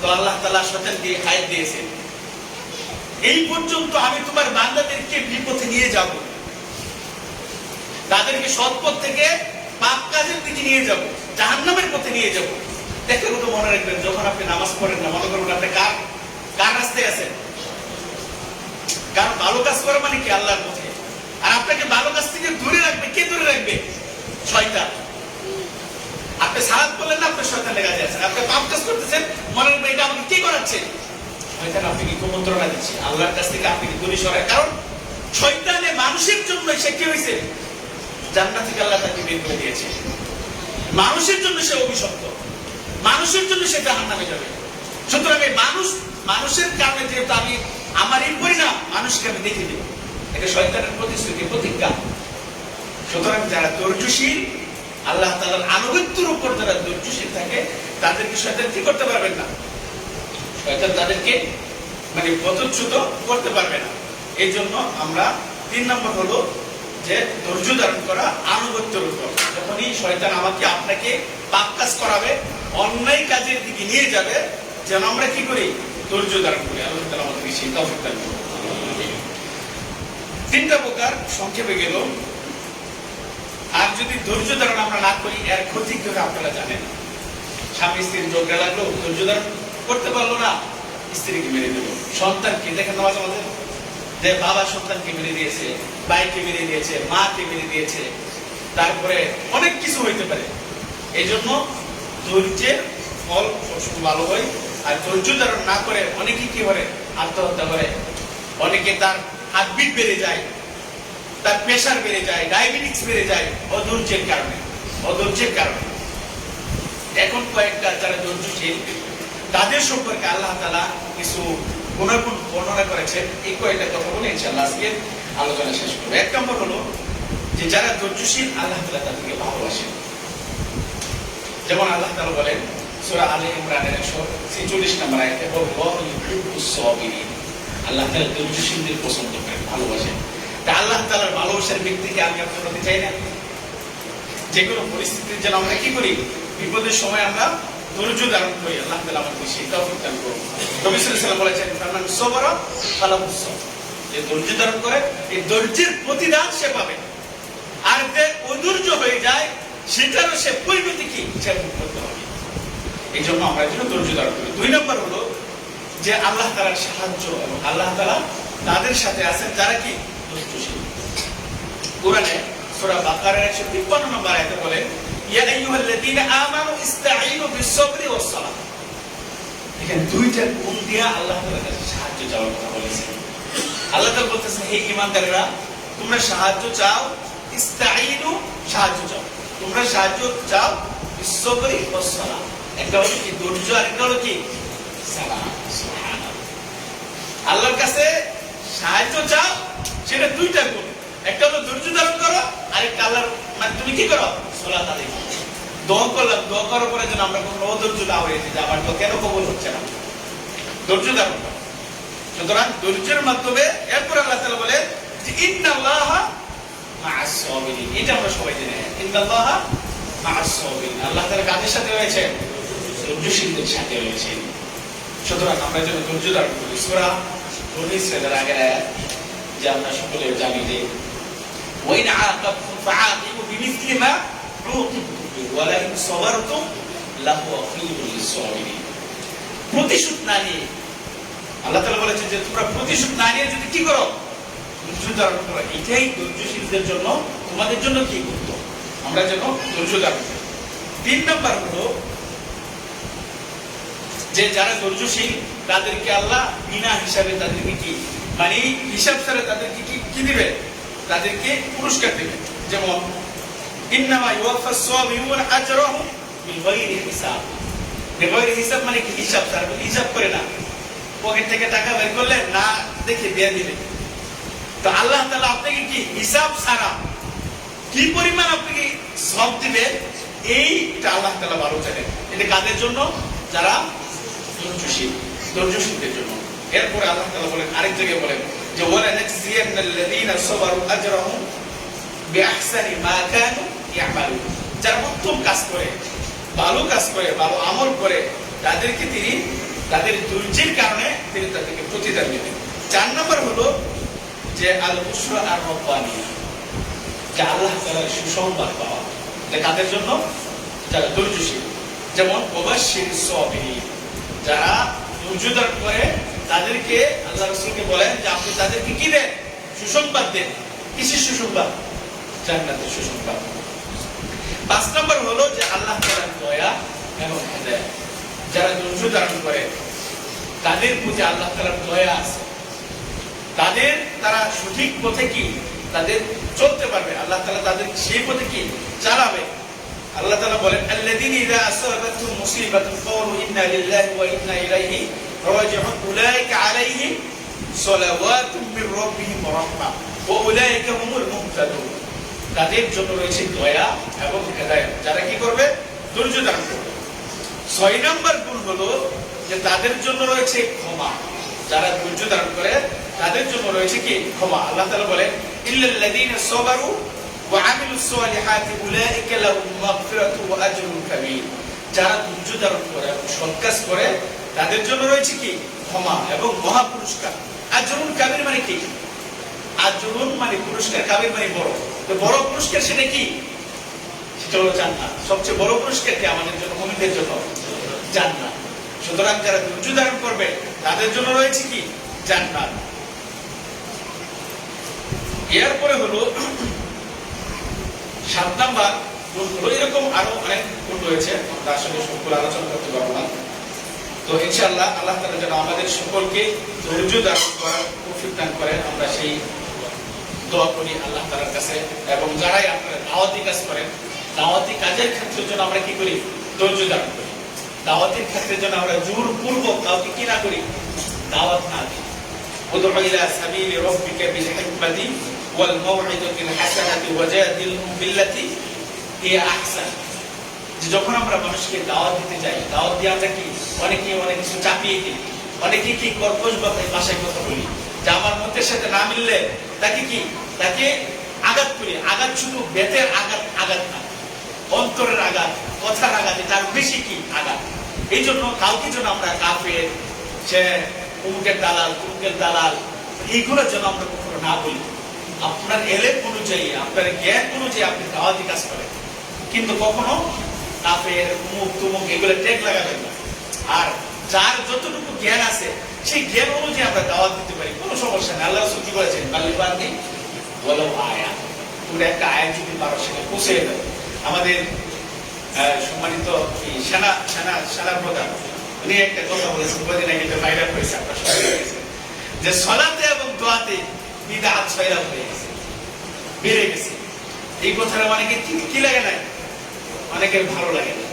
তো আল্লাহ তাআলা শয়তানকে হায়াত দিয়েছেন, এই পর্যন্ত আমি তোমার বান্দাদেরকে বিপথে নিয়ে যাব, তাদেরকে সৎ পথ থেকে পাপ কাজের দিকে নিয়ে যাব, জাহান্নামের পথে নিয়ে যাব। একটা কথা মনে রাখবেন, যখন আপনি নামাজ পড়েন না, মনে করুন আপনি কার রাস্তায় আছেন? কারণ ভালো কাজ করা মানে কি? আল্লাহর পথে। আর আপনাকে ভালো কাজ থেকে দূরে রাখবে কে? দূরে রাখবে শয়তান। আপনি সালাত পড়লেন না, আপনি শয়তানের কাছে আছেন। আপনি পাপ কাজ করতেছেন, মনে রাখবেন এটা আমাকে কে করাচ্ছে? শয়তান আপনাকে কুমন্ত্রণা দিচ্ছে। আল্লাহর কাছ থেকে আপনাকে দূরে সরায়। কারণ শয়তানে মানুষের জন্য সে কি হয়েছে? জান্নাত থেকে আল্লাহ তাকে বের করে দিয়েছে। মানুষের জন্য সে অভিশপ্ত, মানুষের জন্য সে জাহান্নামে যাবে। সুতরাং এই মানুষের কারণে যেহেতু আমি আমার এই পরিণাম মানুষকে আমি দেখে দেব, এটা শয়তানের প্রতিশ্রুতি, প্রতিজ্ঞা। সুতরাং যারা ধৈর্যশীল, আল্লাহ তাআলার আনুগত্যের উপর যারা ধৈর্যশীল থাকে, তাদেরকে শয়তান কি করতে পারবেন না? শয়তান তাদেরকে মানে পথচ্যুত করতে পারবে না। এই জন্য আমরা 3 নম্বর হলো যে ধৈর্য ধারণ করা আনুগত্যের উপর। যখনই শয়তান আমাকে আপনাকে পাপ কাজ করাবে, অন্যায় কাজের দিকে নিয়ে যাবে, যেন আমরা কি করি? ধৈর্য ধারণ করি। আল্লাহ তাআলা আমাদেরকে সেই তৌফিক দান করুন। 3টা প্রকার সংক্ষেপে গেল। আর যদি ধৈর্য ধারণ আমরা না করি, এর ক্ষতি কি হবে আপনারা জানেন। স্বামী স্ত্রীর ঝগড়া লাগলো, ধৈর্য ধারণ করতে পারলো না, স্ত্রীকে মেরে দিল। সন্তানকে দেখেন না মাঝে মাঝে, যে বাবা সন্তানকে মেরে দিয়েছে, ভাইকে মেরে দিয়েছে, মাকে মেরে দিয়েছে, তারপরে অনেক কিছু হইতে পারে। এই জন্য ধৈর্যের ফল সবসময় ভালো হয়। আর ধৈর্য ধারণ না করে অনেকে কি করে? আত্মহত্যা করে। অনেকে তার হার্টবিট বেড়ে যায়, তার প্রেশার বেড়ে যায়, ডায়াবেটিস বেড়ে যায় অধৈর্যের কারণে। অধৈর্যের কারণে এখন কয়েকটা যারা ধৈর্যশীল, তাদের সম্পর্কে আল্লাহ তাআলা কিছু গুণাগুণ বর্ণনা করেছেন। এই কয়েকটা কথা বলে ইনশাআল্লাহ আজকে আলোচনা শেষ করব। 1 নম্বর হলো যে যারা ধৈর্যশীল, আল্লাহ তাআলা তাদেরকে ভালোবাসেন। যেমন আল্লাহ তাআলা বলেন সূরা আলে ইমরানের 146 নম্বর আয়াতে, আল্লাহু ইউহিব্বুস সাবিরিন। আল্লাহ তাআলা ধৈর্যশীলদের পছন্দ করেন, ভালোবাসেন। তা আল্লাহ তাআলার ভালোবাসার ব্যক্তিকে আমি আপনার হতে চাই না। যে কোনো পরিস্থিতিতে যেন আমরা কি করি? বিপদের সময় আমরা ধৈর্য ধারণ করি। আল্লাহ তাআলা আমাদের সেই তৌফিক দান করুন। নবী সাল্লাল্লাহু আলাইহি ওয়াসাল্লাম বলেছেন, ফামান সাবারা ফালাহুস সাবর। যে ধৈর্য ধারণ করে, এই ধৈর্যের প্রতিদান সে পাবে। আর যে অধৈর্য হয়ে যায়, সেটারও সে পরিণতি কি? সে ভোগ করতে হবে। এই জন্য আমরা যেন ধৈর্য ধারণ করি। 2 নম্বর হলো যে আল্লাহ তাআলার সাহায্য, এবং আল্লাহ তাআলা তাদের সাথে আছেন যারা কি? ধৈর্যশীল। কোরআনে সূরা বাকারার 153 নম্বর আয়াতে বলে, ইয়া আইয়ুহাল্লাযীনা আমানু ইসতাঈনু বিস-সাবরি ওয়াস-সালাহ। এখানে 2টা গুণ দিয়ে আল্লাহ তাআলার কাছে সাহায্য চাওয়ার কথা বলেছেন। আল্লাহ তাআলা বলতেছেন, হে ঈমানদাররা, তোমরা সাহায্য চাও, ইসতাঈনু সাহায্য চাও, তোমরা সাহায্য চাও বিস-সাবরি ওয়াস-সালাহ। একটা হলো কি? ধৈর্য, আর একটা হলো কি? সালাত। সুবহানাল্লাহ। আল্লাহর কাছে সাহায্য চাও, সেটা 2টা গুণ। একটা হলো ধৈর্য ধারণ করো, আর একটা আল্লাহর মানে তুমি কি করো? সালাত আদায় করো। দোয়া করলাম, দোয়া করার পরে যেন আমরা কোনো অধৈর্য না হয়ে যাই, আমার তো কেন কবুল হচ্ছে না। ধৈর্য ধারণ করো। সুতরাং ধৈর্যের মাধ্যমে এরপর আল্লাহ তাআলা বলে যে ইন্নাল্লাহা মা'আস সাবিরিন। এটা আমরা সবাই জানি, ইন্নাল্লাহা মা'আস সাবিরিন। আল্লাহ তাআলা কাদের সাথে রয়েছে? ধৈর্যশীলদের সাথে রয়েছেন। সুতরাং আমরা যেন ধৈর্য ধারণ করি। সূরা বনী ইসরাঈলের আগের আয়াত যে আমরা সকলে জানি যে ওয়াইন আ'আকাবতুম ফা'আকিবু বিমিসলি মা উকিবতুম বিহি ওয়া লা ইন সাবারতুম লাহুয়া খায়রুল লিস-সাবিরিন। প্রতিশোধ না নিয়ে আল্লাহ তাআলা বলেছেন যে তোমরা প্রতিশোধ না নিয়ে যদি কি করো, ধৈর্য ধারণ করো, এটাই ধৈর্যশীলদের জন্য, তোমাদের জন্য কি উত্তম। আমরা যেন ধৈর্য ধারণ করি। 3 নাম্বার হলো যে যারা ধৈর্যশীল তাদেরকে আল্লাহ বিনা হিসাবে তাদেরকে কি মানে হিসাব ছাড়া তাদেরকে কি দিবে? তাদেরকে পুরস্কার দিবে। যেমন ইন্নামা ইউওয়াফাস সাবিরুনা আজরাহুম বিগাইরি হিসাব। বিগাইরি হিসাব মানে কি? হিসাব ছাড়া, হিসাব করে না, পকেট থেকে টাকা বের করলে না দেখে দিয়ে দিবে। তো আল্লাহ তাআলা আপনাকে কি হিসাব ছাড়া কি পরিমাণ আপনাকে সওয়াব দিবে এইটা আল্লাহ তাআলা ভালো জানেন। এটা কাদের জন্য? যারা ধৈর্যশীলদের জন্য। এরপরে আল্লাহ তাআলা বলেন, আরেক জায়গায় বলেন যে ওয়ালা নাজজিয়ান্নাল্লাযীনা সাবারু আজরাহুম বিআহসানি মা কানু ইয়ামালুন। যারা উত্তম কাজ করে, ভালো কাজ করে, ভালো আমল করে, তাদেরকে তিনি তাদের ধৈর্যের কারণে তিনি তাদেরকে প্রতিদান দিবেন। 4 নম্বর হলো যে আল বুশরা আর রব্বানি, যে আল্লাহ তাআলার সুসংবাদ পাওয়া। এটা কাদের জন্য? যারা ধৈর্যশীল। যেমন ওয়াবাশশিরিস সাবিরিন, যারা ধৈর্য ধারণ করে তাদেরকে আল্লাহ রাসূলকে বলেন যে আপনি তাদেরকে কি দেন? সুসংবাদ দেন। কিসের সুসংবাদ? জান্নাতের সুসংবাদ। 5 নম্বর হলো যে আল্লাহ তাআলার দয়া এবং হেদায়েত। যারা ধৈর্য ধারণ করে তাদের প্রতি আল্লাহ তাআলার দয়া আছে, তারা সঠিক পথে কি তাদের চলতে পারবে, আল্লাহ তাআলা তাদের সেই পথে কি চালাবে। আল্লাহ তাআলা বলেন আল্লাযীনা ইযা আসাবাতুহুম মুসিবাতুন ক্বালু ইন্না লিল্লাহি ওয়া ইন্না ইলাইহি রাজিউন উলাইকা আলাইহিম সালাওয়াতুম মির রাব্বিহিম ওয়া রাহমাহ ওয়া উলাইকা হুমুল মুহতাদুন। তাদের জন্য রয়েছে দয়া এবং হেদায়েত, যারা কি করবে? ধৈর্য ধারণ করবে। 6 নম্বর গুণ হলো যে তাদের জন্য রয়েছে ক্ষমা। যারা ধৈর্য ধারণ করে তাদের জন্য রয়েছে কি? ক্ষমা। আল্লাহ তাআলা বলেন ইল্লাল্লাযীনা সাবারু ওয়া আমিলুস সালিহাতি উলাইকা লাহুম মাগফিরাতু ওয়া আজরুন কাবীর। যারা ধৈর্য ধারণ করে এবং সৎ কাজ করে তাদের জন্য রয়েছে কি? ক্ষমা এবং মহা পুরস্কার। আজরুন কাবীর মানে কি? আজরুন মানে পুরস্কার, কাবীর মানে বড়। তো বড় পুরস্কার সেটা কি? সেটা হলো জান্নাত। সবচেয়ে বড় পুরস্কার কি আমাদের জন্য, মুমিনদের জন্য? জান্নাত। সুতরাং যারা ধৈর্য ধারণ করবে তাদের জন্য রয়েছে কি? জান্নাত। এরপরে হলো 7 নাম্বার গুণ হলো, এরকম আরো অনেক গুণ রয়েছে, আমরা আসলে সবগুলো আলোচনা করতে পারবো না। তো ইনশাআল্লাহ আল্লাহ তাআলা যেন আমাদের সকলকে ধৈর্য ধারণ করার তৌফিক দান করেন, আমরা সেই দোয়া করি আল্লাহ তাআলার কাছে। এবং যারাই আপনারা দাওয়াতি কাজ করেন, দাওয়াতি কাজের ক্ষেত্রে যেন আমরা কি করি? ধৈর্য ধারণ করি। দাওয়াতের ক্ষেত্রে যেন আমরা জোরপূর্বক কাউকে কি না করি? দাওয়াত না দিই। উদউ ইলা সাবিলি রাব্বিকা বিল হিকমাতি ওয়াল মাউইদাতিল হাসানাতি ওয়াজাদিলহুম বিল্লাতি হিয়া আহসান। যখন আমরা মানুষকে দাওয়াত দিতে যাই, দাওয়াত দিয়ে আমরা কি অনেক কিছু চাপিয়ে দিই, অনেকে কি কর্কশ ভাষায় কথা বলি, যা আমার মতের সাথে না মিললে তাকে আঘাত করি। আঘাত শুধু বেতের আঘাত না, অন্তরের আঘাত, কথার আঘাত, তার বেশি কি আঘাত। এই জন্য কাউকে যেন আমরা কাফের, সে অমুকের দালাল, তমুকের দালাল, এইগুলোর জন্য আমরা কখনো না বলি। আপনার এলেম অনুযায়ী, আপনার জ্ঞান অনুযায়ী আপনি দাওয়াতি কাজ করেন, কিন্তু কখনো কাফের, অমুক তমুক এগুলো ট্যাগ লাগাবেন না। আর যার যতটুকু জ্ঞান আছে সেই জ্ঞান অনুযায়ী আমরা দাওয়াত দিতে পারি, কোনো সমস্যা নেই। আল্লাহ রাসূল কি বলেছেন? বাল্লিগনি ওয়ালাউ আয়া, তোমরা একটা আয়াত যদি পারো সেটা পৌঁছে দাও। আমাদের সম্মানিত সেনা প্রধান উনি একটা কথা বলেছেন, কদিন আগে এটা ভাইরাল হয়েছে, আপনার সবাই দেখেছেন, যে সালাতে এবং দোয়াতে বিদআত ছয়লাভ হয়ে গেছে, বেড়ে গেছে। এই কথাটা অনেকে কি লাগে না, অনেকের ভালো লাগে না।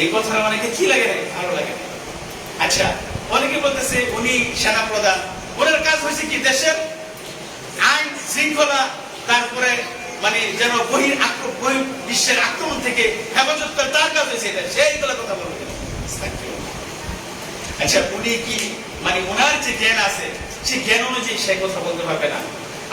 এই কথাটা অনেকে কি লাগে না, ভালো লাগে না। আচ্ছা, অনেকে বলতেছে উনি সেনা প্রধান, ওনার কাজ হয়েছে কি? দেশের আইন শৃঙ্খলা, তারপরে মানে যেন বিশ্বের আক্রমণ থেকে হেফাজত করে, তার কাজ হয়েছে এটা, সেইগুলো কথা বলবেন। আচ্ছা, উনি কি মানে ওনার যে জ্ঞান আছে সেই জ্ঞান অনুযায়ী সে কথা বলতে পারবে না।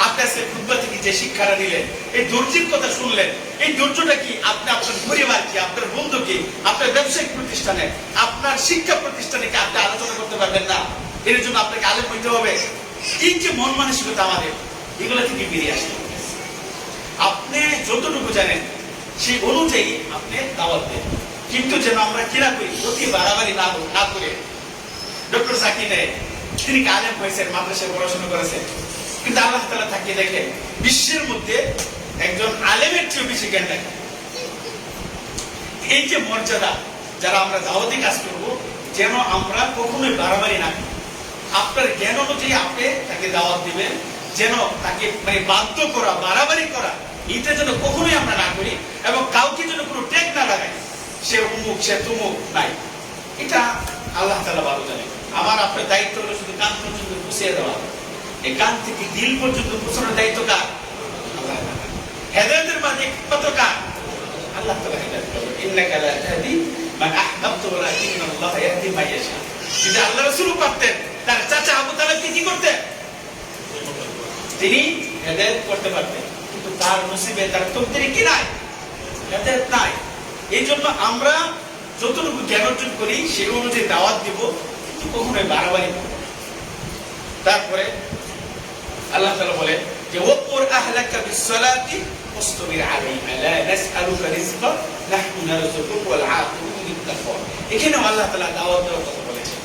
আপনার সে খুতবা থেকে যে শিক্ষাটা নিলেন, এই ধৈর্যের কথা শুনলেন, এই ধৈর্যটা কি আপনি আপনার পরিবার কি, আপনার বন্ধু কি, আপনার ব্যবসায়িক প্রতিষ্ঠানে, আপনার শিক্ষা প্রতিষ্ঠানে কি আপনি আলোচনা করতে পারবেন না? এর জন্য আপনাকে আলেম হইতে হবে। এই যে মন মানসিকতা আমাদের, এগুলো থেকে বেরিয়ে আসতে হবে। আপনি যতটুকু জানেন সেই অনুযায়ী আপনি দাওয়াত দেন, কিন্তু যেন আমরা কিনা করি, অতি বাড়াবাড়ি না করে। ডক্টর জাকির তিনি আলেম হয়েছেন, মাদ্রাসায় পড়াশোনা করেছেন, কিন্তু আল্লাহ তাআলা তাকে দেখেন বিশ্বের মধ্যে একজন আলেমের চেয়ে বেশি জ্ঞান রাখেন। এই যে মর্যাদা, যারা আমরা দাওয়াতি কাজ করব, যেন আমরা কখনোই বাড়াবাড়ি না করি। আপনার জ্ঞান অনুযায়ী আপনি তাকে দাওয়াত দিবেন, যেন তাকে মানে বাধ্য করা, বাড়াবাড়ি করা, এটা যেন কখনোই আমরা না করি, এবং কাউকে যেন কোনো ট্যাগ না লাগাই, সে অমুক সে তুমুক নাই। এটা আল্লাহ তাআলা ভালো জানে। আমার আপনার দায়িত্ব হলো শুধু কান পর্যন্ত পৌঁছিয়ে দেওয়া। এই কান থেকে দিল পর্যন্ত পৌঁছানোর দায়িত্ব কার? আল্লাহ তাআলা। হেদায়েতের মাঝে কত কার? আল্লাহ তাআলা হেদায়েত করবেন। ইন্নাকা লা তাহদি মান আহবাবতা ওয়ালাকিন্নাল্লাহ ইয়াহদি মান ইয়াশা। যদি আল্লাহ রাসূল পারতেন, তার চাচা আবু তালেব কি করতেন? তিনি হেদায়েত করতে পারতেন, কিন্তু তার নসিবে, তার তকদিরে কি নাই? হেদায়েত নাই। এই জন্য আমরা যতটুকু জ্ঞান অর্জন করি সেই অনুযায়ী দাওয়াত দিব, কিন্তু কখনোই বাড়াবাড়ি করব না। তারপরে আল্লাহ তাআলা বলে যে ওয়াকুর আহলাকা বিসসালাতি ওয়াসতাবির আলাইহা লা নাসআলুকা রিজকা নাহনু নারযুকুকা ওয়াল আকিবাতু লিত-তাকওয়া। এখানে আল্লাহ তাআলা দাওয়াত দেওয়ার কথা বলেছেন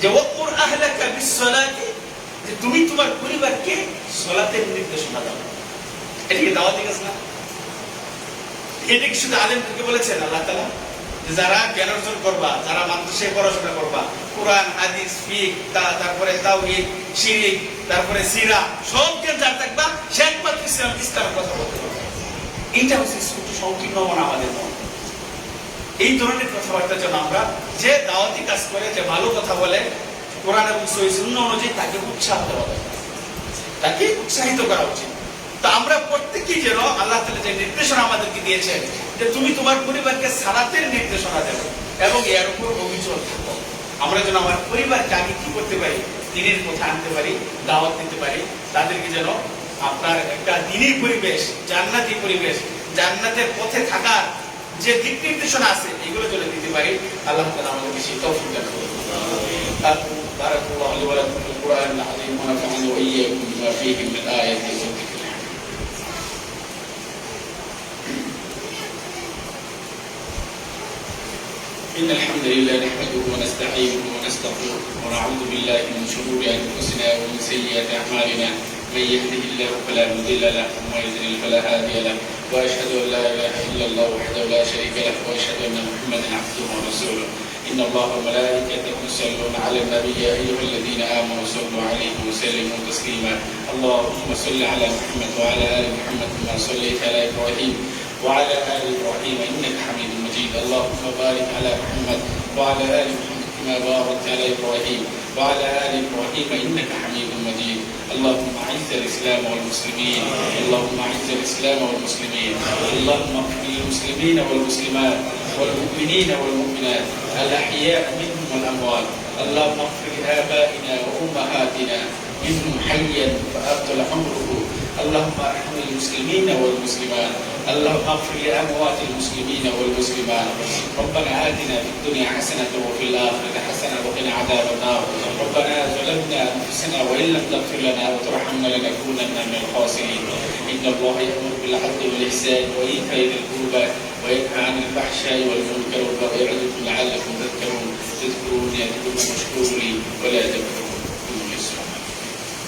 যে ওয়াকুর আহলাকা বিসসালাতি, যে তুমি তোমার পরিবারকে সালাতের নির্দেশনা দাও। এটা কি দাওয়াতি কাজ না? এটা কি শুধু আলেমদেরকে বলেছেন আল্লাহ তাআলা? যারা জ্ঞান অর্জন করবা, যারা মাদ্রাসায় পড়াশোনা করবা, কোরআন হাদিস ফিকহ, তারপরে তাওহীদ শিরক, তারপরে সিরা, সব জ্ঞান যার থাকবা, সে একমাত্র ইসলামের কথা বলতে পারবে। এইটা হচ্ছে একটু সংকীর্ণ মন আমাদের মন। এই ধরনের কথাবার্তার জন্য আমরা, যে দাওয়াতি কাজ করে, যে ভালো কথা বলে, কোরআন এবং সহিহ সুন্নাহ অনুযায়ী, তাকে উৎসাহ দেওয়া দরকার, তাকে উৎসাহিত করা উচিত। তো আমরা প্রত্যেকেই যেন আল্লাহ তাআলা যে নির্দেশনা আমাদেরকে দিয়েছেন, যে তুমি তোমার পরিবারকে সালাতের নির্দেশনা দেবো এবং এর উপর অভিযোগ থাকো, আমরা যেন আমার পরিবারকে আগে কি করতে পারি, দ্বীনের পথে আনতে পারি, দাওয়াত দিতে পারি, তাদেরকে যেন আপনার একটা দ্বীনী পরিবেশ, জান্নাতি পরিবেশ, জান্নাতের পথে থাকার যে দিক নির্দেশনা আছে, এগুলো যেন দিতে পারি। আল্লাহ তাআলা আমাদেরকে সেই তৌফিক দান করুন। বারাকাল্লাহু লি ওয়া লাকুম ফিল কুরআনিল আযীম ওয়া নাফা'নি ওয়া ইয়্যাকুম বিমা ফীহি মিন আয়াতি ওয়া যিকরি। إن الحمد لله نحمده ونستعينه ونستغفره ونعوذ بالله من شرور أنفسنا ومن سيئات أعمالنا. من يهده الله فلا مضل له ومن يضلل فلا هادي له. وأشهد أن لا إله إلا الله وحده لا شريك له وأشهد أن محمدا عبده ورسوله. إن الله وملائكته يصلون على النبي يا أيها الذين آمنوا صلوا عليه وسلموا تسليما. اللهم صل على محمد وعلى آل محمد كما صليت على إبراهيم وعلى آل إبراهيم إنك حميد مجيد. اللهم بارك على محمد وعلى آل محمد كما باركت على إبراهيم وعلى آل إبراهيم إنك حميد مجيد. اللهم أعز الإسلام والمسلمين. اللهم أعز الإسلام والمسلمين. اللهم اغفر للمسلمين والمسلمات والمؤمنين والمؤمنات الأحياء منهم والأموات. اللهم اغفر لآبائنا وأمهاتنا منهم حيا فأبطل عمره. اللهم ارحم المسلمين والمسلمات. اللهم اغفر لأموات المسلمين والمسلمات. ربنا آتنا في الدنيا حسنة وفي الآخرة حسنة وقنا عذاب النار. ربنا ظلمنا أنفسنا وإن لم تغفر لنا وترحمنا لنكونن من الخاسرين. إن الله يأمر بالعدل والإحسان وإيتاء ذي القربى وينهى عن الفحشاء والمنكر والبغي يعظكم لعلكم تذكرون. اذكروني أذكركم واشكروا لي ولا تكفرون.